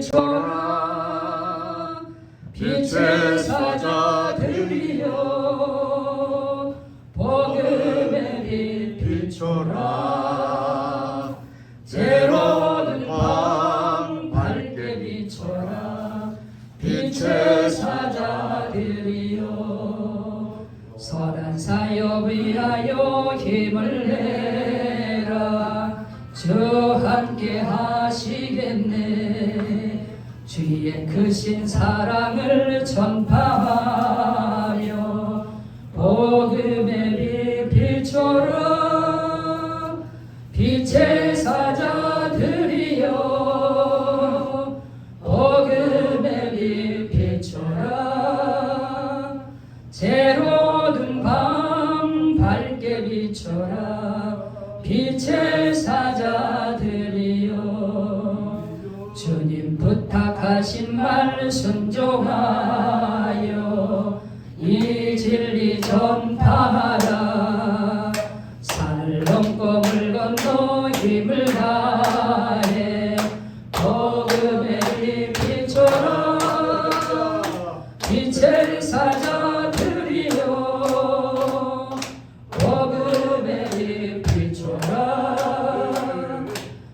비춰라 빛의 사자들이여 복음의 빛 비춰라 새로운 밤 밝게 비춰라 빛의 사자들이여 선한 사역 위하여 힘을 내라 주 함께 하시겠네 주의 크신 사랑을 전파하며 복음의 빛 비춰라 빛의 사자들이여 복음의 빛 비춰라 새로운 밤 밝게 비춰라 빛의 사자들이여 주님 부탁하신 말 순종하여 이 진리 전파하라 산을 넘고 물 건너 힘을 다해 복음의 빛 비춰라 빛의 사자들이여 복음의 빛 비춰라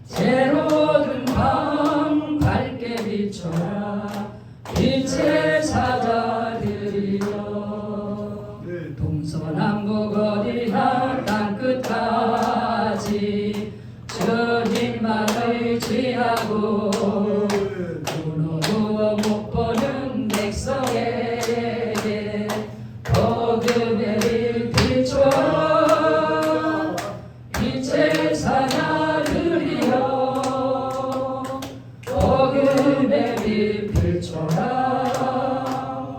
새로운 밤 밝게 비춰라 빛의 사자들이여 동서남북 어디나 땅끝까지 주님만 의지하고 눈으로 못 보는 백성에게 복음의 빛 비춰라 빛의 사자들이여 복음의 빛 비춰라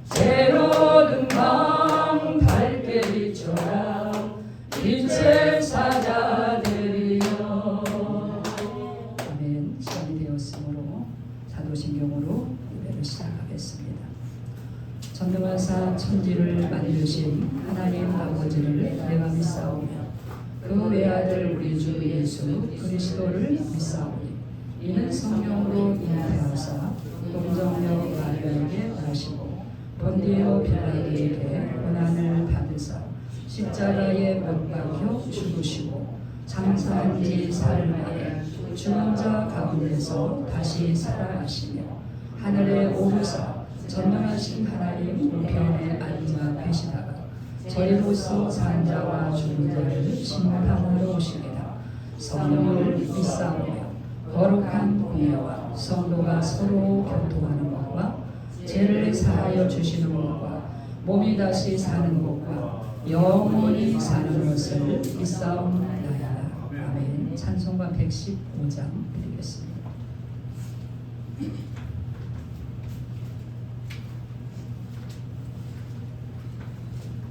새로운 밤 밝게 비춰라 빛의 사자들이여 아멘. 시간이 되었으므로 사도신경으로 예배를 시작하겠습니다. 전능하사 천지를 만드신 하나님 아버지를 내가 믿사오며 그 외아들 우리 주 예수 그리스도를 믿사오니 이는 성령으로 잉태하사 동정녀 마리아에게 나시고 본디오 빌라도에게 고난을 받으사 십자가에 못 박혀 죽으시고 장사한 지 사흘 만에 죽은 자 가운데서 다시 살아나시며 하늘에 오르사 전능하신 하나님 우편에 앉아 계시다가 저리로서 산 자와 죽은 자를 심판하러 오시리라. 성령을 믿사오며 거룩한 공예와 성도가 서로 교통하는 것과 죄를 사하여 주시는 것과 몸이 다시 사는 것과 영원히 사는 것을 믿사옵나이다. 아멘. 찬송가 115장 드리겠습니다.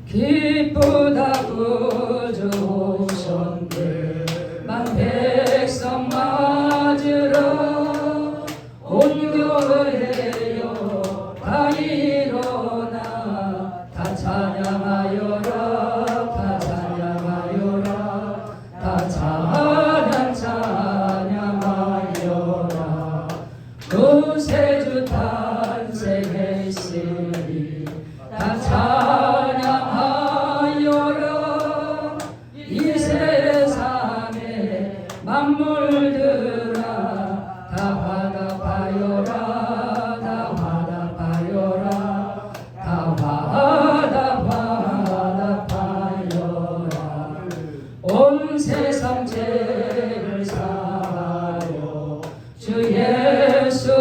기쁘다 구주 오셨네 만 백성 맞으러 온 교회여 다 일어나 다 찬양하여라 다 찬양하여라 다 찬양하여라 그 세주 탄생했으니 다 찬양하여라 이 세상에 만물들아 다 화답하여라 다 화답하여라 다 화답하여라 온 세상 죄를 사하여 주 예수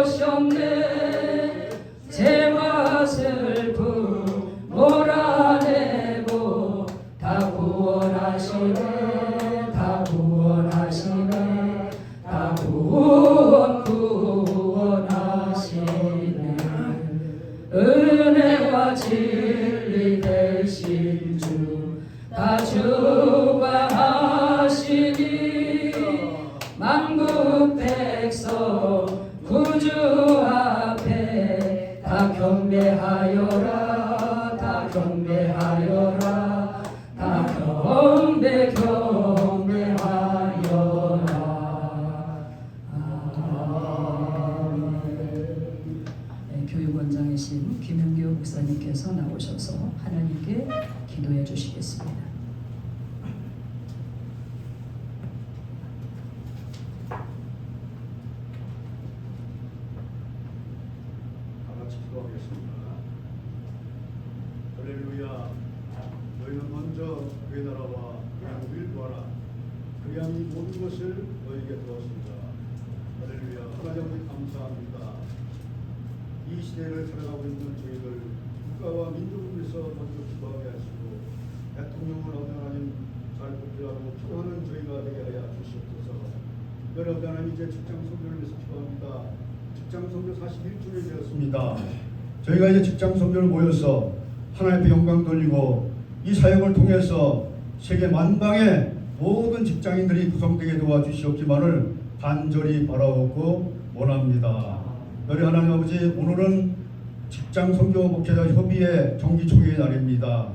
오셨네 죄와 슬픔 몰아내고 다 구원하시네 다 구원하시네 다 구원하시네 은혜와 진리 되신 주 다 주관하시니 만국 백성 구주 앞에 다 경배하여라 다 경배하여라 다 경배하여라 기도하겠습니다. 할렐루야. 너희는 먼저 그의 나라와 그의 의를 구하라. 그리하면 이 모든 것을 너희에게 주었습니다. 할렐루야. 하나님 아버지 감사합니다. 이 시대를 살아가고 있는 저희들 국가와 민족을 위해서 먼저 기도하게 하시고 대통령을 하나님 잘 뽑히라고 기도하는 저희가 되게 하여 주시옵소서. 여러분 하나님 이제 직장 선교를 위해서 기도합니다. 직장 선교 41주년이 되었습니다. 저희가 이제 직장 선교를 모여서 하나님 앞에 영광 돌리고 이 사역을 통해서 세계 만방의 모든 직장인들이 구성되게 도와주시옵기만을 간절히 바라옵고 원합니다. 너희 하나님 아버지, 오늘은 직장 선교 목회자 협의회 정기 총회의 날입니다.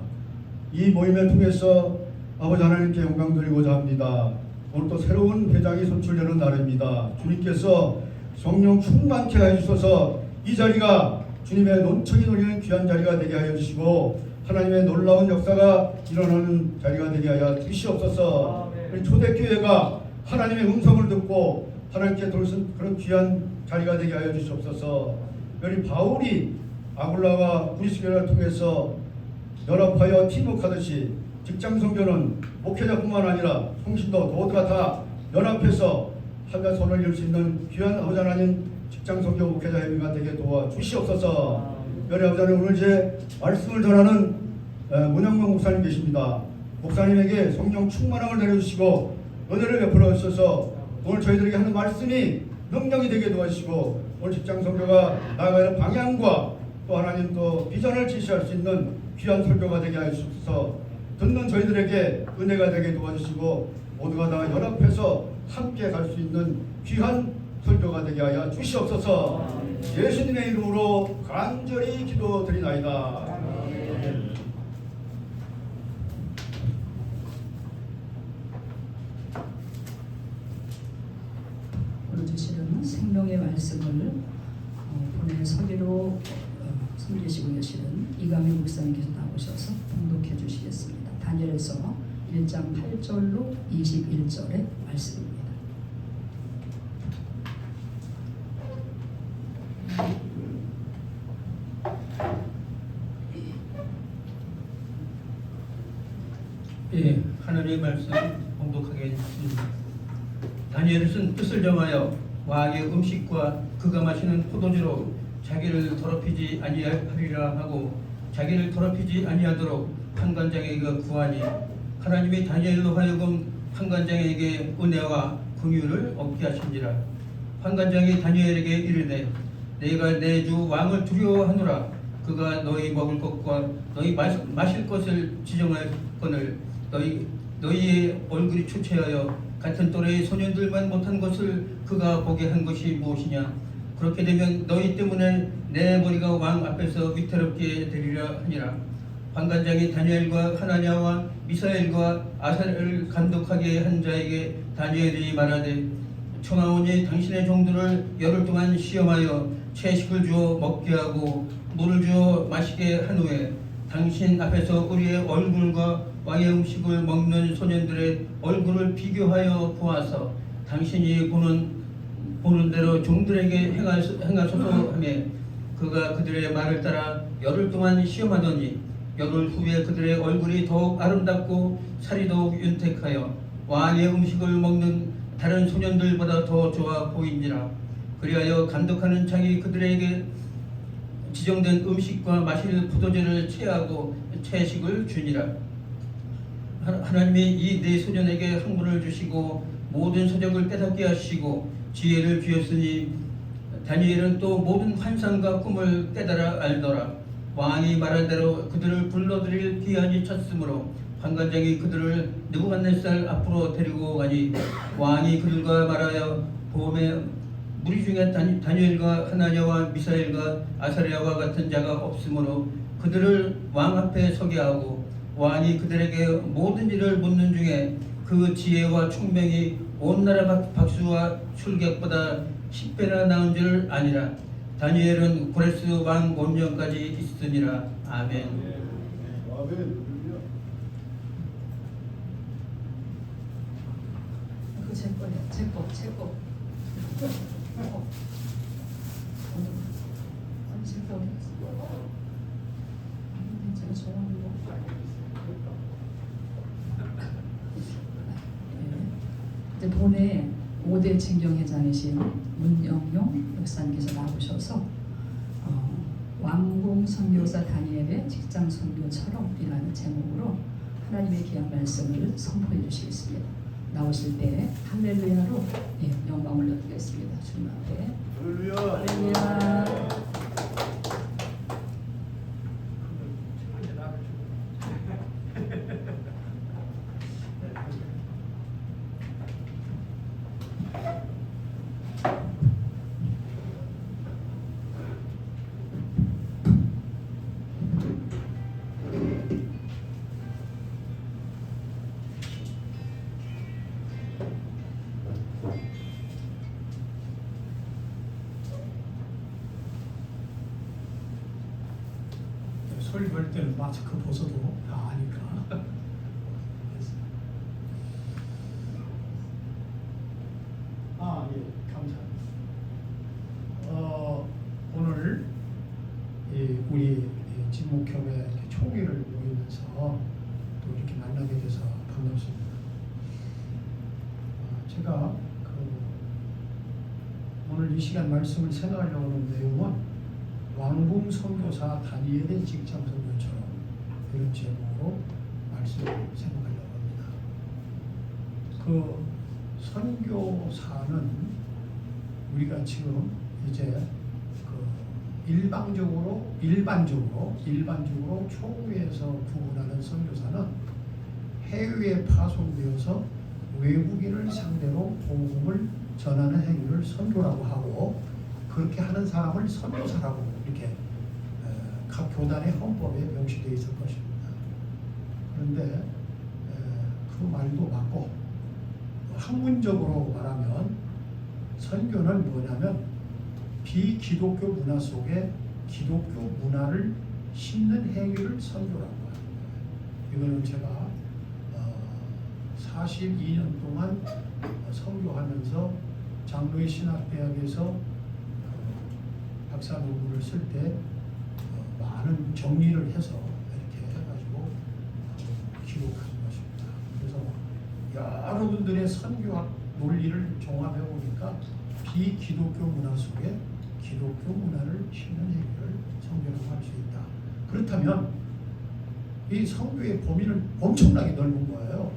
이 모임을 통해서 아버지 하나님께 영광 드리고자 합니다. 오늘 또 새로운 회장이 선출되는 날입니다. 주님께서 성령 충만케 해주셔서 이 자리가 주님의 논청이 누리는 귀한 자리가 되게 하여 주시고 하나님의 놀라운 역사가 일어나는 자리가 되게 하여 주시옵소서. 우리 초대교회가 하나님의 음성을 듣고 하나님께 돌선 그런 귀한 자리가 되게 하여 주시옵소서. 여기 바울이 아굴라와 브리스게를 통해서 연합하여 팀워크하듯이 직장 선교는 목회자뿐만 아니라 성신도 모두가 다 연합해서 한가 손을 이룰 수 있는 귀한 아버지 하나님 직장 선교 목회자 협의가 되게 도와주시옵소서. 여기 아버지 하나님, 오늘 이제 말씀을 전하는 문영명 목사님 계십니다. 목사님에게 성령 충만함을 내려주시고 은혜를 베풀어 주셔서 오늘 저희들에게 하는 말씀이 능력이 되게 도와주시고 오늘 직장 선교가 나아가는 방향과 또 하나님 또 비전을 제시할 수 있는 귀한 설교가 되게 하여 주셔서 듣는 저희들에게 은혜가 되게 도와주시고 모두가 다 연합해서 함께 갈 수 있는 귀한 설교가 되게 하여 주시옵소서. 예수님의 이름으로 간절히 기도드리나이다. 오늘 주시는 생명의 말씀을 본인의 서기로 섬기시고 계시는 이강민 목사님께서 나오셔서 봉독해 주시겠습니다. 다니엘서 1장 8절로 21절의 말씀입니다. 예, 하늘의 말씀 봉독하겠습니다. 다니엘은 쓴 뜻을 정하여 왕의 음식과 그가 마시는 포도주로 자기를 더럽히지 아니하리라 하고 자기를 더럽히지 아니하도록 판관장에게 구하니 하나님이 다니엘로 하여금 판관장에게 은혜와 긍휼을 얻게 하신지라. 판관장이 다니엘에게 이르되 내가 내 주 왕을 두려워하노라. 그가 너희 먹을 것과 너희 마실 것을 지정하거늘 너희의 얼굴이 초췌하여 같은 또래의 소년들만 못한 것을 그가 보게 한 것이 무엇이냐. 그렇게 되면 너희 때문에 내 머리가 왕 앞에서 위태롭게 되리라 하니라. 판관장이 다니엘과 하나냐와 미사엘과 아사엘을 감독하게 한 자에게 다니엘이 말하되 청하오니 당신의 종들을 열흘 동안 시험하여 채식을 주어 먹게 하고 물을 주어 마시게 한 후에 당신 앞에서 우리의 얼굴과 왕의 음식을 먹는 소년들의 얼굴을 비교하여 보아서 당신이 보는 대로 종들에게 행하소서 하며 그가 그들의 말을 따라 열흘 동안 시험하더니 열흘 후에 그들의 얼굴이 더욱 아름답고 살이 더욱 윤택하여 왕의 음식을 먹는 다른 소년들보다 더 좋아 보이니라. 그리하여 감독하는 자기 그들에게 지정된 음식과 마실 포도주를 취하고 채식을 주니라. 하나님이 이 네 소년에게 학문을 주시고 모든 서적을 깨닫게 하시고 지혜를 주셨으니 다니엘은 또 모든 환상과 꿈을 깨달아 알더라. 왕이 말한 대로 그들을 불러들일 기한이 찼으므로 판관장이 그들을 느부갓네살 앞으로 데리고 가니 왕이 그들과 말하여 보험에 무리 중에 다니엘과 하나냐와 미사엘과 아사랴와 같은 자가 없으므로 그들을 왕 앞에 서게 하고 왕이 그들에게 모든 일을 묻는 중에 그 지혜와 총명이 온 나라 박수와 출객보다 10배나 나은 줄 아니라. 다니엘은 고레스 왕 원년까지 있으니라. 아멘. 아멘. 그 제 거예요. 제 거. 아니 제 거. 본회 5대 징경회장이신 문영용 목사님께서 나오셔서 왕궁 선교사 다니엘의 직장 선교처럼이라는 제목으로 하나님의 귀한 말씀을 선포해 주시겠습니다. 나오실 때 할렐루야로 영광을 올려드리겠습니다. 주님 앞에 할렐루야. 할렐루야. 소리 걸 때는 마스크 벗어도 다 아니까. 예, 감사합니다. 오늘 우리 진목협의 총회를 모이면서 또 이렇게 만나게 돼서 반갑습니다. 제가 오늘 이 시간 말씀을 생각하려고 하는 내용은 왕궁 선교사 다니엘의 직장 선교처럼 이런 제목으로 말씀을 생각하려고 합니다. 그 선교사는 우리가 지금 이제 일반적으로 총회에서 구분하는 선교사는 해외에 파송되어서 외국인을 상대로 복음을 전하는 행위를 선교라고 하고, 그렇게 하는 사람을 선교사라고 이렇게 각 교단의 헌법에 명시되어 있을 것입니다. 그런데 그 말도 맞고, 학문적으로 말하면 선교는 뭐냐면 비기독교 문화 속에 기독교 문화를 심는 행위를 선교라고 하는 거예요. 이거는 제가 42년 동안 선교하면서 장로의 신학대학에서 박사 논문을 쓸 때 많은 정리를 해서 이렇게 해가지고 기록한 것입니다. 그래서 여러분들의 선교학 논리를 종합해 보니까 비기독교 문화 속에 기독교 문화를 심는 행위를 선교라고 할 수 있다. 그렇다면 이 선교의 범위는 엄청나게 넓은 거예요.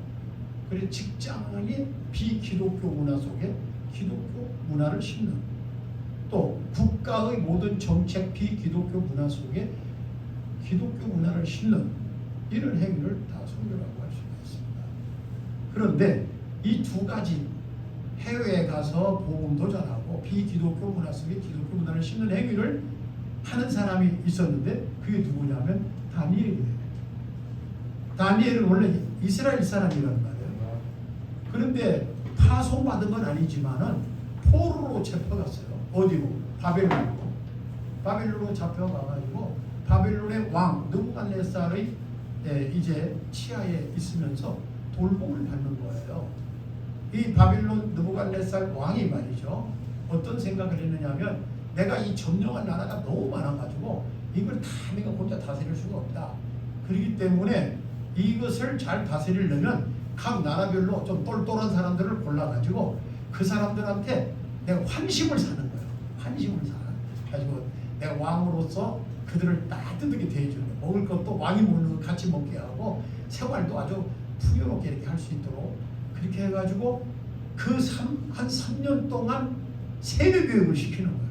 그래서 직장이 비기독교 문화 속에 기독교 문화를 심는, 또 국가의 모든 정책 비기독교 문화 속에 기독교 문화를 심는 이런 행위를 다 선교라고 할 수가 있습니다. 그런데 이 두 가지, 해외에 가서 복음도 전하고 비기독교 문화 속에 기독교 문화를 심는 행위를 하는 사람이 있었는데 그게 누구냐면 다니엘이에요. 다니엘은 원래 이스라엘 사람이란 말이에요. 그런데 파송받은 건 아니지만은 포로로 잡혀갔어요. 어디로? 바벨론으로. 바벨론으로 잡혀가가지고 바벨론의 왕 느부갓네살의 이제 치하에 있으면서 돌봄을 받는 거예요. 이 바벨론 느부갓네살 왕이 말이죠, 어떤 생각을 했느냐면 내가 이 점령한 나라가 너무 많아가지고 이걸 다 내가 혼자 다스릴 수가 없다. 그렇기 때문에 이것을 잘 다스리려면 각 나라별로 좀 똘똘한 사람들을 골라가지고 그 사람들한테 내가 환심을 사는 거예요. 환심을 사 가지고 내가 왕으로서 그들을 따뜻하게 대해주는 거예요. 먹을 것도 왕이 먹는 거 같이 먹게 하고 생활도 아주 풍요롭게 이렇게 할 수 있도록 그렇게 해가지고 한 3년 동안 세뇌 교육을 시키는 거예요.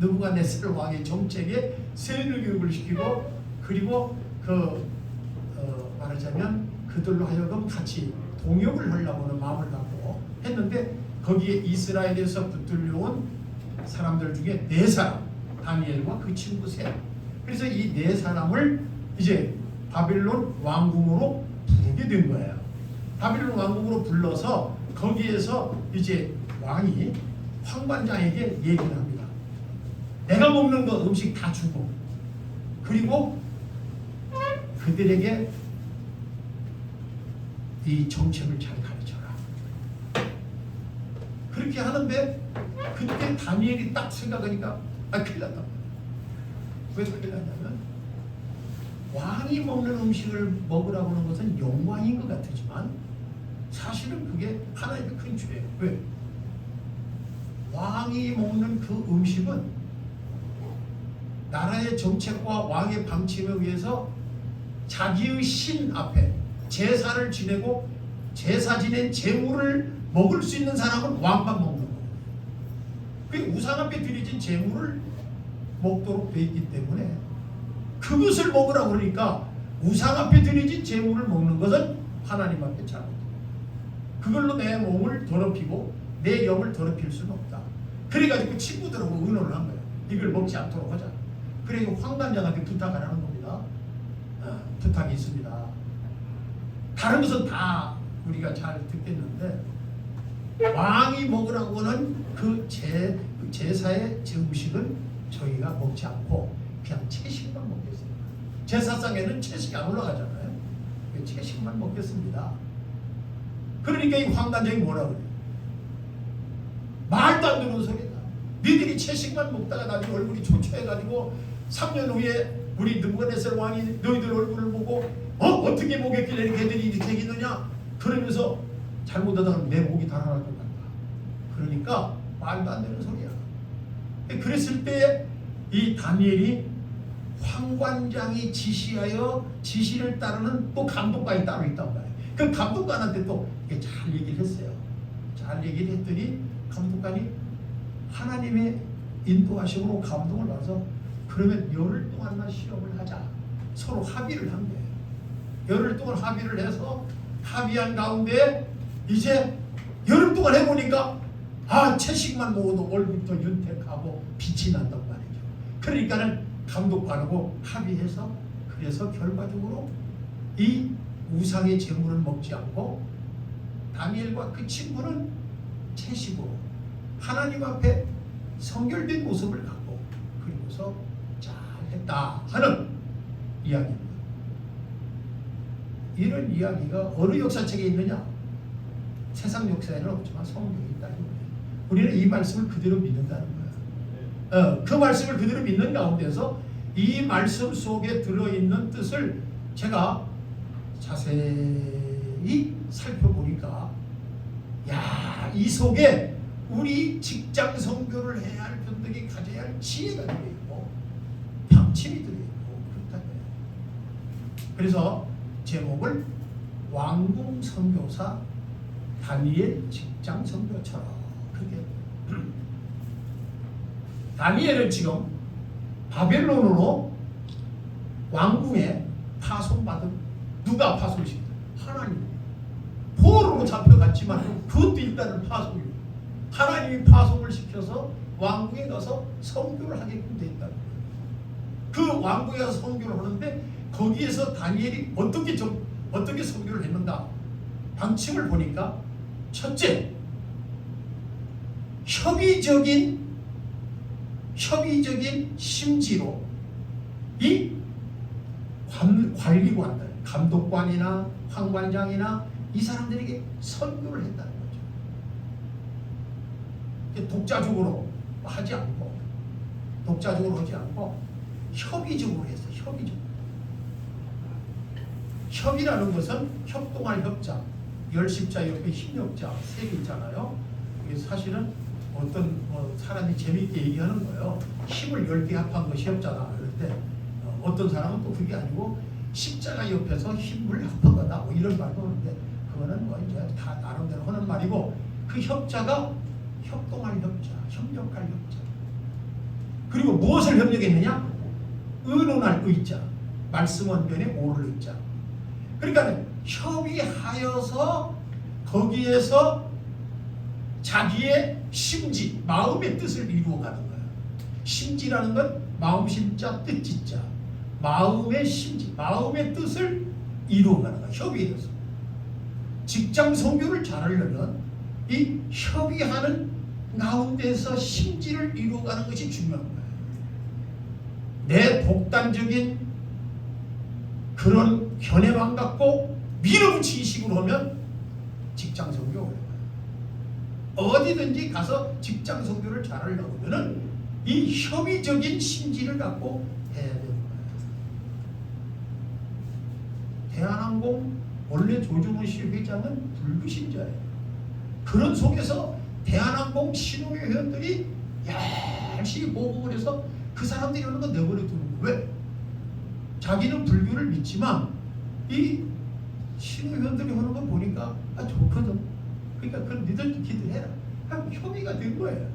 느부갓네살 왕의 정책에 세뇌 교육을 시키고, 그리고 말하자면 그들로 하여금 같이 동역을 하려고 하는 마음을 갖고 했는데, 거기에 이스라엘에서 붙들려온 사람들 중에 4사람, 다니엘과 그 친구 셋. 그래서 이 4사람을 이제 바빌론 왕궁으로 부르게 된 거예요. 바빌론 왕궁으로 불러서 거기에서 이제 왕이 황관장에게 얘기를 합니다. 내가 먹는 거 음식 다 주고, 그리고 그들에게 이 정책을 잘 가르쳐라. 그렇게 하는데 그때 다니엘이 딱 생각하니까 큰일 났다. 왜 큰일 났냐면 왕이 먹는 음식을 먹으라고 하는 것은 영광인 것 같지만 사실은 그게 하나님의 큰 죄예요. 왜? 왕이 먹는 그 음식은 나라의 정책과 왕의 방침에 의해서 자기의 신 앞에 제사를 지내고 제사 지낸 제물을 먹을 수 있는 사람은 왕만 먹는 거예요. 그 우상 앞에 드려진 제물을 먹도록 되어 있기 때문에 그것을 먹으라고 그러니까 우상 앞에 드려진 제물을 먹는 것은 하나님 앞에 잘못돼요. 그걸로 내 몸을 더럽히고 내 영을 더럽힐 수는 없다. 그래가지고 그 친구들하고 의논을 한 거예요. 이걸 먹지 않도록 하자. 그래서 황관장한테 부탁을 하는 겁니다. 부탁이 있습니다. 다른 것은 다 우리가 잘 듣겠는데 왕이 먹으라고 하는 그 제사의 음식은 저희가 먹지 않고 그냥 채식만 먹겠습니다. 제사상에는 채식이 안 올라가잖아요. 채식만 먹겠습니다. 그러니까 이 황관장이 뭐라고 그래요? 말도 안 되는 소리다. 니들이 채식만 먹다가 나중에 얼굴이 초췌해가지고 3년 후에 우리 느부갓네살 왕이 너희들 얼굴을 보고 어떻게 먹였길래 이렇게 애들이 이렇게 되겠느냐 그러면서 잘못하다가 내 목이 달아날 것 같다. 그러니까 말도 안 되는 소리야. 그랬을 때 이 다니엘이 황관장이 지시하여 지시를 따르는 또 감독관이 따로 있단 말이에요. 그 감독관한테 또 이게 잘 얘기를 했어요. 잘 얘기를 했더니 감독관이 하나님의 인도하심으로 감동을 받아서 그러면 열흘 동안만 실험을 하자. 서로 합의를 한 거예요. 열흘 동안 합의를 해서 합의한 가운데 이제 열흘 동안 해보니까 채식만 먹어도 얼굴부터 윤택하고 빛이 난단 말이죠. 그러니까는 감독관하고 합의해서 그래서 결과적으로 이 우상의 제물을 먹지 않고 다니엘과 그 친구는 채식으로 하나님 앞에 성결된 모습을 갖고 그리고서 잘했다 하는 이야기입니다. 이런 이야기가 어느 역사책에 있느냐? 세상 역사에는 없지만 성경에 있다는 거예요. 우리는 이 말씀을 그대로 믿는다는 거예요. 그 말씀을 그대로 믿는 가운데서 이 말씀 속에 들어있는 뜻을 제가 자세히 살펴보니까 이 속에 우리 직장 선교를 해야 할 분들이 가져야 할 지혜가 들어있고 방침이 들어있고 그렇다는 거예요. 그래서 제목을 왕궁 선교사 다니엘 직장 선교처럼 그렇게 다니엘은 지금 바벨론으로 왕궁에 파송받은 누가 파송시켰다? 하나님. 포로로 잡혀갔지만 그것도 일단은 파송이에요. 하나님이 파송을 시켜서 왕궁에 가서 선교를 하게끔 됐다는 거예요. 그 왕궁에 가서 선교를 하는데 거기에서 다니엘이 어떻게 선교를 했는가? 방침을 보니까 첫째, 협의적인 심지로 이 관리관들, 감독관이나 황관장이나 이 사람들에게 선교를 했다는 거죠. 독자적으로 하지 않고 협의적으로 했어요. 협의적으로. 협이라는 것은 협동할 협자, 열십자 옆에 힘협자 세 개 있잖아요. 이게 사실은 어떤 사람이 재미있게 얘기하는 거예요. 힘을 10개 합한 것이 협자다. 그럴 때 어떤 사람은 또 그게 아니고 십자가 옆에서 힘을 합한 거다. 뭐 이런 말도 하는데 그거는 뭐 이제 다 나름대로 하는 말이고 그 협자가 협동할 협자, 협력할 협자. 그리고 무엇을 협력했느냐? 의논할 의자, 말씀 원변에 오를 의자. 그러니까 협의하여서 거기에서 자기의 심지, 마음의 뜻을 이루어가는 거예요. 심지라는 건 마음 심자, 뜻지자. 마음의 심지, 마음의 뜻을 이루어가는 거예요. 협의해서. 직장 선교를 잘하려면 이 협의하는 가운데서 심지를 이루어가는 것이 중요한 거예요. 내 독단적인 그런 견해만 갖고 밀어붙이식으로 하면 직장 선교 어려워요. 어디든지 가서 직장 선교를 잘하려면은 이 협의적인 심지를 갖고 해야 되는 거예요. 대한항공 원래 조정훈 씨 회장은 불구신자예요. 그런 속에서 대한항공 신용회 회원들이 열심히 보복을 해서 그 사람들이 하는 거 내버려 두는 거예요. 왜? 자기는 불교를 믿지만 이 신용회 회원들이 하는 거 보니까 좋거든. 그러니까 그럼 니들 기도해라. 하고 협의가 된 거예요.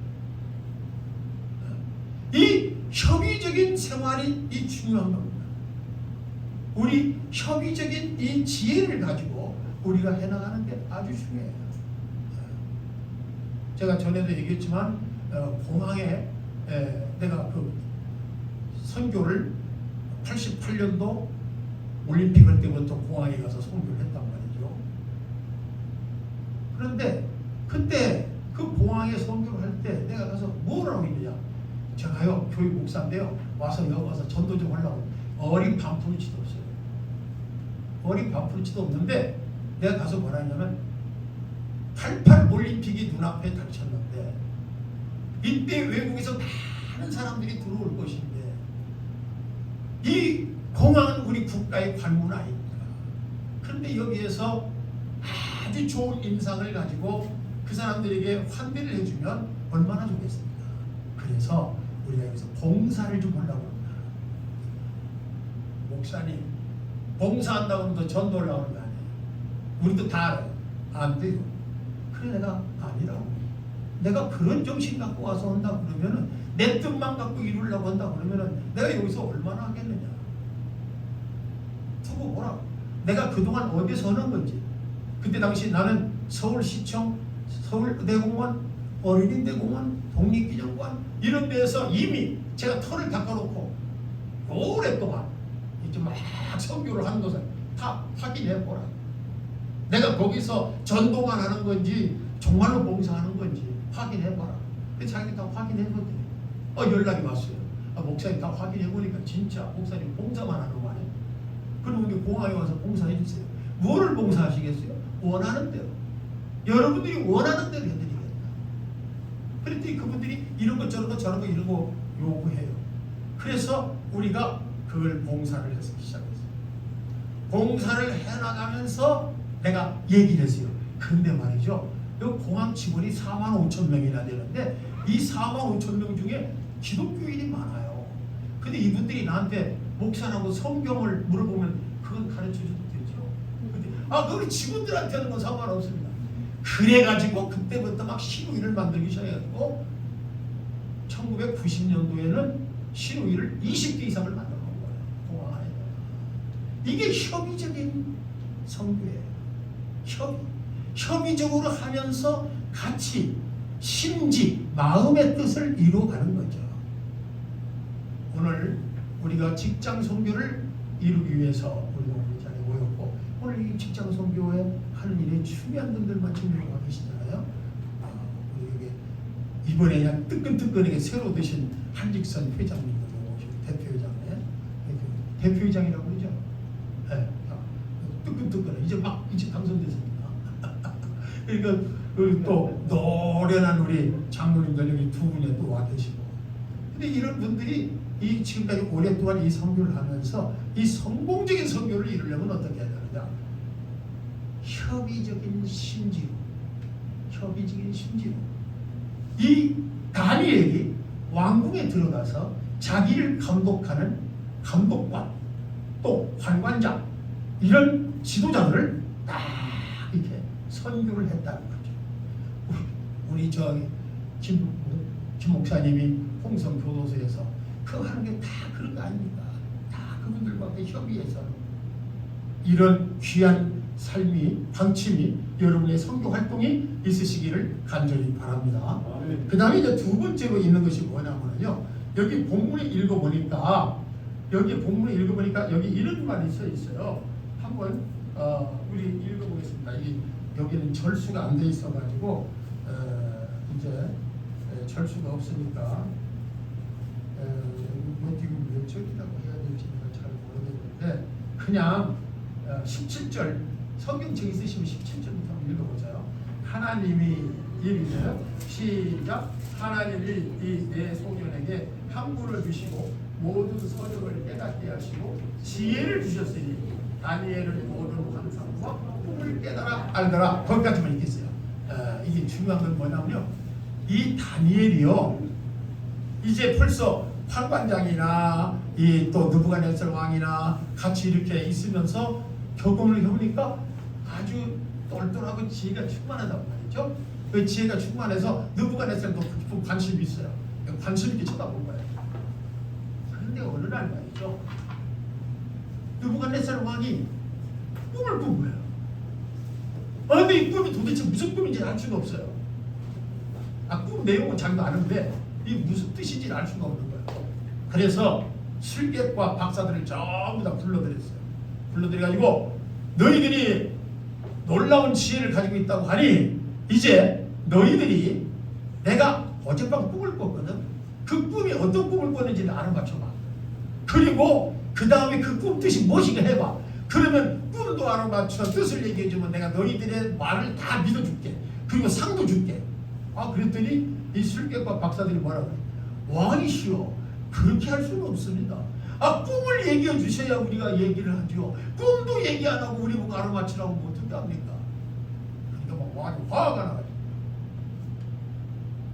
이 협의적인 생활이 이 중요한 겁니다. 우리 협의적인 이 지혜를 가지고 우리가 해나가는 게 아주 중요해요. 제가 전에도 얘기했지만 공항에 내가 그 선교를 88년도 올림픽 할 때부터 공항에 가서 선교를 했단 말이죠. 그런데 그때 그 공항에 선교를 할 때 내가 가서 뭐라고 했느냐. 제가요 교회 목사인데요 와서 여기 와서 전도 좀 하려고 어린 반푼치도 없어요. 어린 반푼치도 없는데 내가 가서 뭐라 했냐면 88 올림픽이 눈앞에 닥쳤는데 이때 외국에서 많은 사람들이 들어올 것인데 이 공항은 우리 국가의 관문 아닙니까? 그런데 여기에서 아주 좋은 인상을 가지고 그 사람들에게 환대를 해주면 얼마나 좋겠습니까? 그래서 우리가 여기서 봉사를 좀 하려고 합니다. 목사님 봉사한다고 하면 더 전도 하려고 하는 거 아니에요? 우리도 다 알아요. 안 돼요. 그래 내가 아니라고. 내가 그런 정신 갖고 와서 한다 그러면은 내 뜻만 갖고 이루려고 한다 그러면은 내가 여기서 얼마나 하겠느냐. 두고 보라고. 내가 그동안 어디서 하는 건지. 그때 당시 나는 서울시청, 서울대공원, 어린이대공원, 독립기념관 이런 데에서 이미 제가 털을 닦아놓고 오랫동안 이제 막 선교를 하는 것을 다 확인해 보라. 내가 거기서 전도만 하는 건지 정말로 봉사하는 건지 확인해 보라. 그래서 자기가 다 확인해 보더니 연락이 왔어요. 목사님 다 확인해 보니까 진짜 목사님 봉사만 하는 거 아니에요? 그럼 우리 공항에 와서 봉사해 주세요. 뭐를 봉사하시겠어요? 원하는 대로. 여러분들이 원하는 대로 해드리겠다. 그랬더니 그분들이 이런 거 저런 거 저런 거 이런 거 요구해요. 그래서 우리가 그걸 봉사를 해서 시작했어요. 봉사를 해나가면서 내가 얘기를 했어요. 근데 말이죠. 이 공항 직원이 4만 5천 명이나 되는데 이 4만 5천 명 중에 기독교인이 많아요. 근데 이분들이 나한테 목사라고 성경을 물어보면 그건 가르쳐줘도 되죠. 근데 그건 직원들한테는 뭐 상관없습니다. 그래가지고 그때부터 막 신우이를 만들기 시작해가지고 1990년도에는 신우이를 20개 이상을 만들어 놓은 거예요. 공항 안에. 이게 협의적인 선교예요. 협의적으로 하면서 같이 심지 마음의 뜻을 이루어가는 거죠. 오늘 우리가 직장 선교를 이루기 위해서 우리가 오늘 자리에 모였고 오늘 이 직장 선교에 하는 일에 중요한 분들만 지금 와 계시잖아요. 우리 여기 이번에 그냥 뜨끈뜨끈하게 새로 되신 한직선 회장님도 오시고 대표회장이라고 그러죠. 네. 뜨끈뜨끈해. 이제 당선됐습니다. 그러니까 또 노련한 우리 장로님들 여기 두 분이 또 와 계시고. 근데 이런 분들이 이 지금까지 오랫동안 이 선교를 하면서 이 성공적인 선교를 이루려면 어떻게 해야 되느냐? 협의적인 심지로 이 다니엘이 왕궁에 들어가서 자기를 감독하는 감독관 또 관관장 이런 지도자들을 딱 이렇게 선교를 했다는 거죠. 우리 김 목사님이 홍성 교도소에서 그거 하는 게 다 그런 거 아닙니까? 다 그분들과 협의해서 이런 귀한 삶이 방침이 여러분의 선교 활동이 있으시기를 간절히 바랍니다. 그 다음에 이제 두 번째로 있는 것이 뭐냐면요. 여기 본문에 읽어보니까 여기 이런 말이 써 있어요. 한번 우리 읽어보겠습니다. 여기는 절수가 안 돼 있어가지고 이제 절수가 없으니까 지금 몇 절이라고 해야 될지 잘 모르겠는데 그냥 17절 성경책 있으시면 17절부터 읽어보세요. 하나님이 이르시되 시작. 하나님이 이 내 소년에게 함부를 주시고 모든 서적을 깨닫게 하시고 지혜를 주셨으니 다니엘을 모든 환상과 꿈을 깨달아 알더라. 거기까지만 읽겠어요. 이게 중요한 건 뭐냐면요, 이 다니엘이요, 이제 벌써 환관장이나 이 또 느부갓네살 왕이나 같이 이렇게 있으면서 교훈을 해보니까 아주 똘똘하고 지혜가 충만하단 말이죠. 그 지혜가 충만해서 느부갓네살도 깊은 관심이 있어요. 관심 있게 쳐다본 거예요. 그런데 어느 날 말이죠, 느부갓네살 왕이 꿈을 꾼 거예요. 근데 이 꿈이 도대체 무슨 꿈인지 알 수가 없어요. 꿈 내용은 자기도 아는데 이 무슨 뜻인지 알 수가 없는 거예요. 그래서 술객과 박사들을 전부 다 불러들였어요. 불러들여가지고 너희들이 놀라운 지혜를 가지고 있다고 하니 이제 너희들이 내가 어젯밤 꿈을 꿨거든. 그 꿈이 어떤 꿈을 꿨는지를 알아맞혀봐. 그리고 그 다음에 그 꿈 뜻이 무엇인가 해봐. 그러면 꿈도 알아맞혀 뜻을 얘기해주면 내가 너희들의 말을 다 믿어줄게. 그리고 상도 줄게. 그랬더니 이 술객과 박사들이 뭐라고 해? 왕이시여, 그렇게 할 수는 없습니다. 꿈을 얘기해 주셔야 우리가 얘기를 하죠. 꿈도 얘기 안 하고 우리 보고 알아맞히라고 뭐 어떻게 합니까? 그러니까 막 왕이 화가 나가지고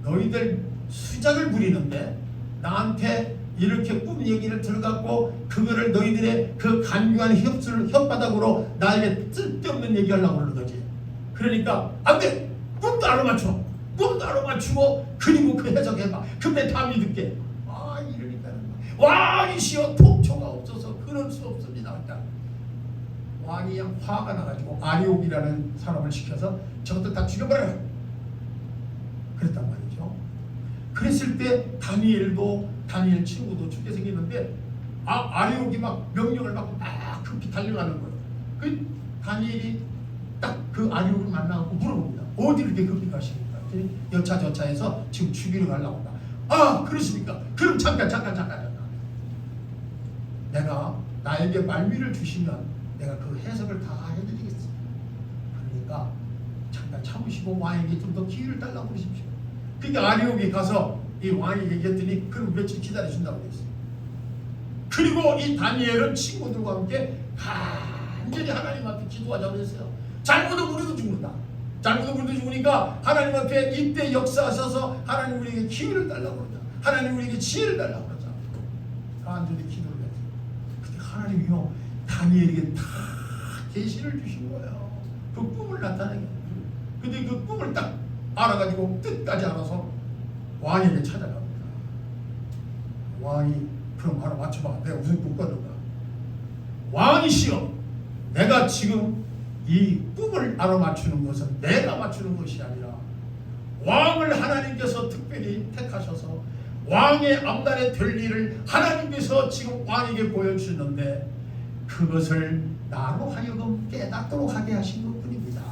너희들 수작을 부리는데 나한테 이렇게 꿈 얘기를 들어갖고 그거를 너희들의 그 간교한 혓바닥으로 나에게 쓸데없는 얘기하려고 그러는 거지. 그러니까 안 돼! 꿈도 알아맞춰! 꿈도 알아맞추고 그리고 그 해석해봐. 그럼 다 믿을게. 이러니까는 왕이시여, 통초가 없어서 그럴 수 없습니다. 일단 왕이 화가 나가지고 아리옥이라는 사람을 시켜서 저것들 다 죽여버려요. 그랬단 말이죠. 그랬을 때 다니엘 친구도 죽게 생겼는데 아리옥이 막 명령을 받고 막 급히 달려가는 거예요. 그 다니엘이 딱 그 아리옥을 만나고 물어봅니다. 어디 이렇게 급히 가십니까? 여차저차해서 지금 죽이러 가려고 한다. 그러십니까? 그럼 잠깐. 내가 나에게 말미를 주시면 내가 그 해석을 다 해드리겠습니다. 그러니까 잠깐 참으시고 왕에게 좀 더 기회를 달라고 그러십시오. 그러니까 아리옥에 가서 이 왕이 얘기했더니 그럼 며칠 기다려준다고 그랬어요. 그리고 이 다니엘은 친구들과 함께 간절히 하나님 앞에 기도하자고 했어요. 잘못은 우리도 죽는다. 잘못은 우리도 죽으니까 하나님 앞에 이때 역사하셔서 하나님 우리에게 기회를 달라고 그러자. 하나님 우리에게 지혜를 달라고 그러자. 간절히 기도를 했어요. 근데 하나님이요, 다니엘에게 다 계시를 주신 거예요. 그 꿈을 나타내게. 근데 그 꿈을 딱 알아가지고 뜻까지 알아서 왕에게 찾아갑니다. 왕이 그럼 알아맞혀봐. 내가 무슨 꿈 꿨는가? 왕이시여, 내가 지금 이 꿈을 알아맞추는 것은 내가 맞추는 것이 아니라 왕을 하나님께서 특별히 택하셔서 왕의 앞날에 될 일을 하나님께서 지금 왕에게 보여주셨는데 그것을 나로 하여금 깨닫도록 하게 하신 것뿐입니다.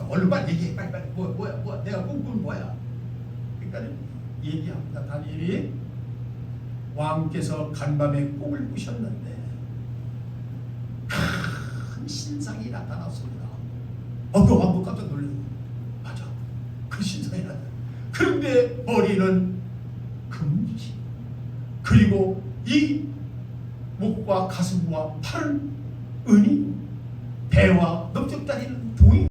얼른 빨리 얘기해. 빨리. 뭐야 내가 꿈꾼 뭐야? 그러니까 얘기합니다. 다니엘이 왕께서 간밤에 꿈을 꾸셨는데 큰 신상이 나타났습니다. 그 왕도 깜짝 놀랐어요. 맞아, 그 신상이 나타났다. 그런데 머리는 금지, 그리고 이 목과 가슴과 팔은 은이, 배와